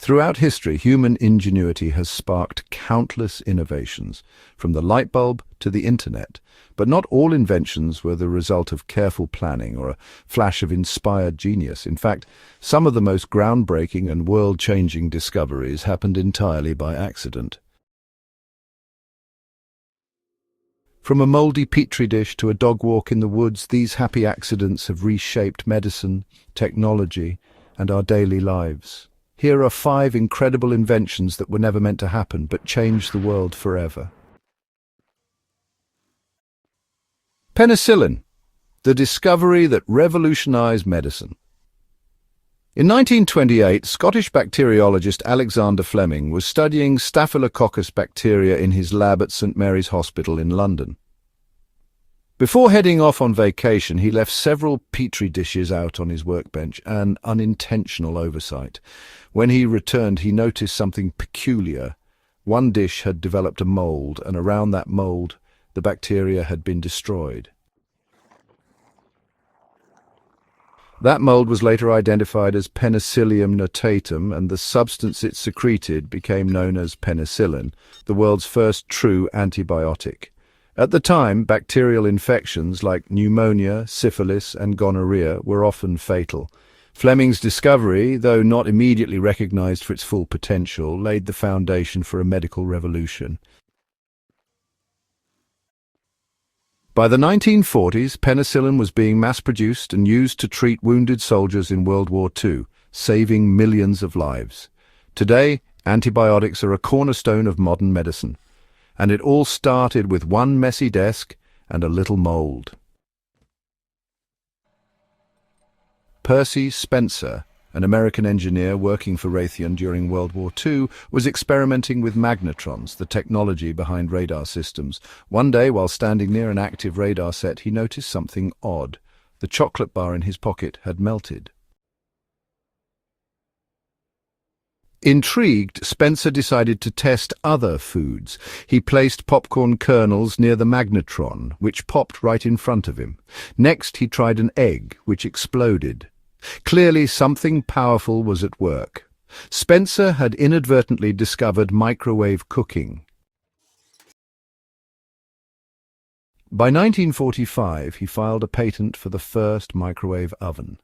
Throughout history, human ingenuity has sparked countless innovations, from the light bulb to the internet. But not all inventions were the result of careful planning or a flash of inspired genius. In fact, some of the most groundbreaking and world-changing discoveries happened entirely by accident. From a moldy petri dish to a dog walk in the woods, these happy accidents have reshaped medicine, technology, and our daily lives. Here are 5 incredible inventions that were never meant to happen, but changed the world forever. Penicillin, the discovery that revolutionized medicine. In 1928, Scottish bacteriologist Alexander Fleming was studying Staphylococcus bacteria in his lab at St Mary's Hospital in London. Before heading off on vacation, he left several petri dishes out on his workbench, an unintentional oversight. When he returned, he noticed something peculiar. One dish had developed a mold, and around that mold, the bacteria had been destroyed. That mold was later identified as Penicillium notatum, and the substance it secreted became known as penicillin, the world's first true antibiotic. At the time, bacterial infections like pneumonia, syphilis, and gonorrhea were often fatal. Fleming's discovery, though not immediately recognized for its full potential, laid the foundation for a medical revolution. By the 1940s, penicillin was being mass-produced and used to treat wounded soldiers in World War II, saving millions of lives. Today, antibiotics are a cornerstone of modern medicine. And it all started with one messy desk and a little mold. Percy Spencer, an American engineer working for Raytheon during World War II, was experimenting with magnetrons, the technology behind radar systems. One day, while standing near an active radar set, he noticed something odd. The chocolate bar in his pocket had melted. Intrigued, Spencer decided to test other foods. He placed popcorn kernels near the magnetron, which popped right in front of him. Next, he tried an egg, which exploded. Clearly, something powerful was at work. Spencer had inadvertently discovered microwave cooking. By 1945, he filed a patent for the first microwave oven.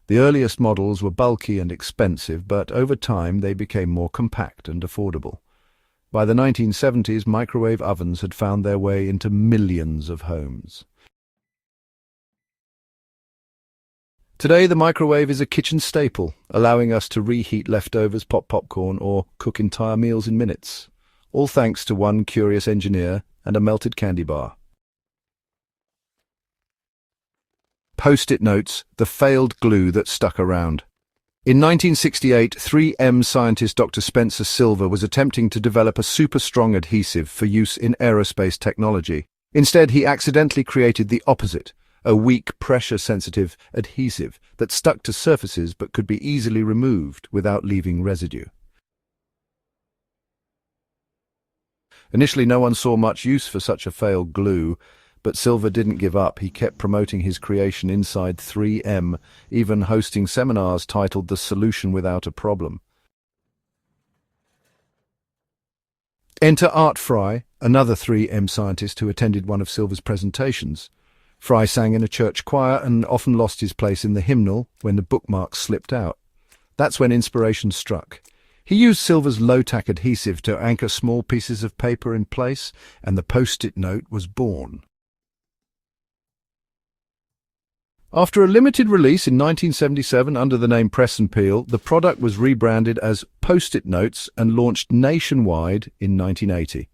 The earliest models were bulky and expensive, but over time they became more compact and affordable. By the 1970s, microwave ovens had found their way into millions of homes. Today, the microwave is a kitchen staple, allowing us to reheat leftovers, pop popcorn, or cook entire meals in minutes, all thanks to one curious engineer and a melted candy bar. Post-it notes, the failed glue that stuck around. In 1968, 3M scientist Dr. Spencer Silver was attempting to develop a super-strong adhesive for use in aerospace technology. Instead, he accidentally created the opposite, a weak, pressure-sensitive adhesive that stuck to surfaces but could be easily removed without leaving residue. Initially, no one saw much use for such a failed glue, but Silver didn't give up. He kept promoting his creation inside 3M, even hosting seminars titled The Solution Without a Problem. Enter Art Fry, another 3M scientist who attended one of Silver's presentations. Fry sang in a church choir and often lost his place in the hymnal when the bookmarks slipped out. That's when inspiration struck. He used Silver's low-tack adhesive to anchor small pieces of paper in place, and the post-it note was born. After a limited release in 1977 under the name Press and Peel, the product was rebranded as Post-it Notes and launched nationwide in 1980.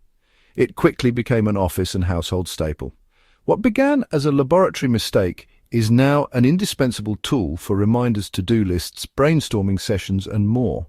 It quickly became an office and household staple. What began as a laboratory mistake is now an indispensable tool for reminders, to-do lists, brainstorming sessions, and more.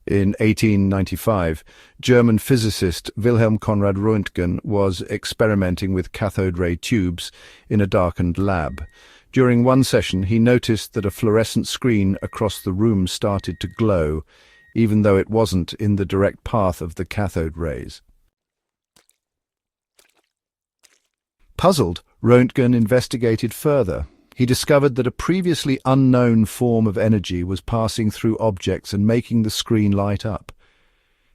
In 1895, German physicist Wilhelm Conrad Röntgen was experimenting with cathode ray tubes in a darkened lab. During one session, he noticed that a fluorescent screen across the room started to glow, even though it wasn't in the direct path of the cathode rays. Puzzled, Röntgen investigated further. He discovered that a previously unknown form of energy was passing through objects and making the screen light up.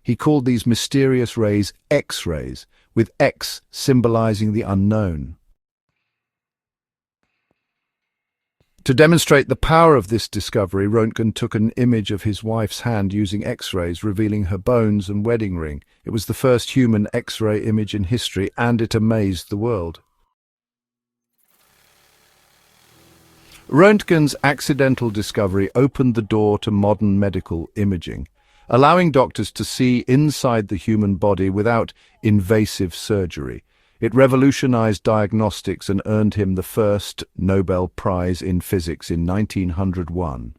He called these mysterious rays X-rays, with X symbolizing the unknown. To demonstrate the power of this discovery, Röntgen took an image of his wife's hand using X-rays, revealing her bones and wedding ring. It was the first human X-ray image in history, and it amazed the world. Röntgen's accidental discovery opened the door to modern medical imaging, allowing doctors to see inside the human body without invasive surgery. It revolutionized diagnostics and earned him the first Nobel Prize in Physics in 1901.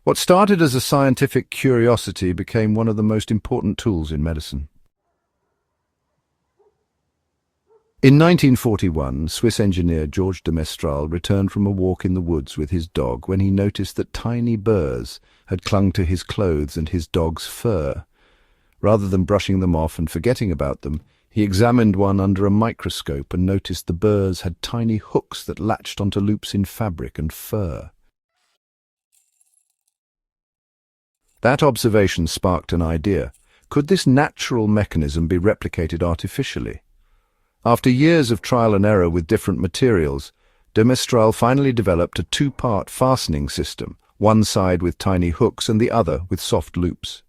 What started as a scientific curiosity became one of the most important tools in medicine. In 1941, Swiss engineer Georges de Mestral returned from a walk in the woods with his dog when he noticed that tiny burrs had clung to his clothes and his dog's fur. Rather than brushing them off and forgetting about them, he examined one under a microscope and noticed the burrs had tiny hooks that latched onto loops in fabric and fur. That observation sparked an idea. Could this natural mechanism be replicated artificially? After years of trial and error with different materials, de Mestral finally developed a two-part fastening system, one side with tiny hooks and the other with soft loops.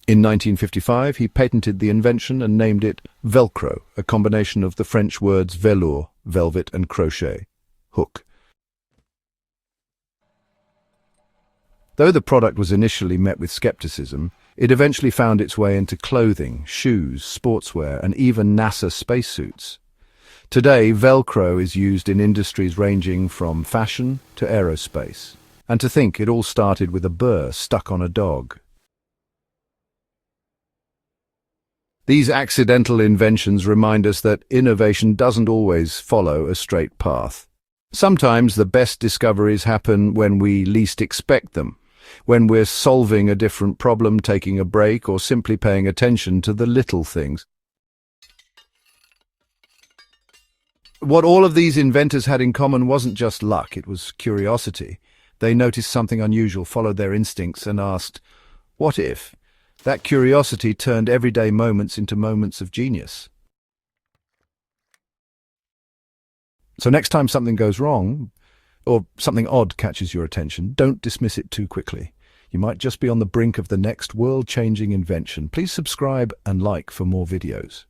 In 1955, he patented the invention and named it Velcro, a combination of the French words velours, velvet, and crochet, hook. Though the product was initially met with skepticism, it eventually found its way into clothing, shoes, sportswear, and even NASA spacesuits. Today, Velcro is used in industries ranging from fashion to aerospace. And to think it all started with a burr stuck on a dog. These accidental inventions remind us that innovation doesn't always follow a straight path. Sometimes the best discoveries happen when we least expect them, when we're solving a different problem, taking a break, or simply paying attention to the little things. What all of these inventors had in common wasn't just luck, it was curiosity. They noticed something unusual, followed their instincts, and asked, "What if?" That curiosity turned everyday moments into moments of genius. So next time something goes wrong, or something odd catches your attention, don't dismiss it too quickly. You might just be on the brink of the next world-changing invention. Please subscribe and like for more videos.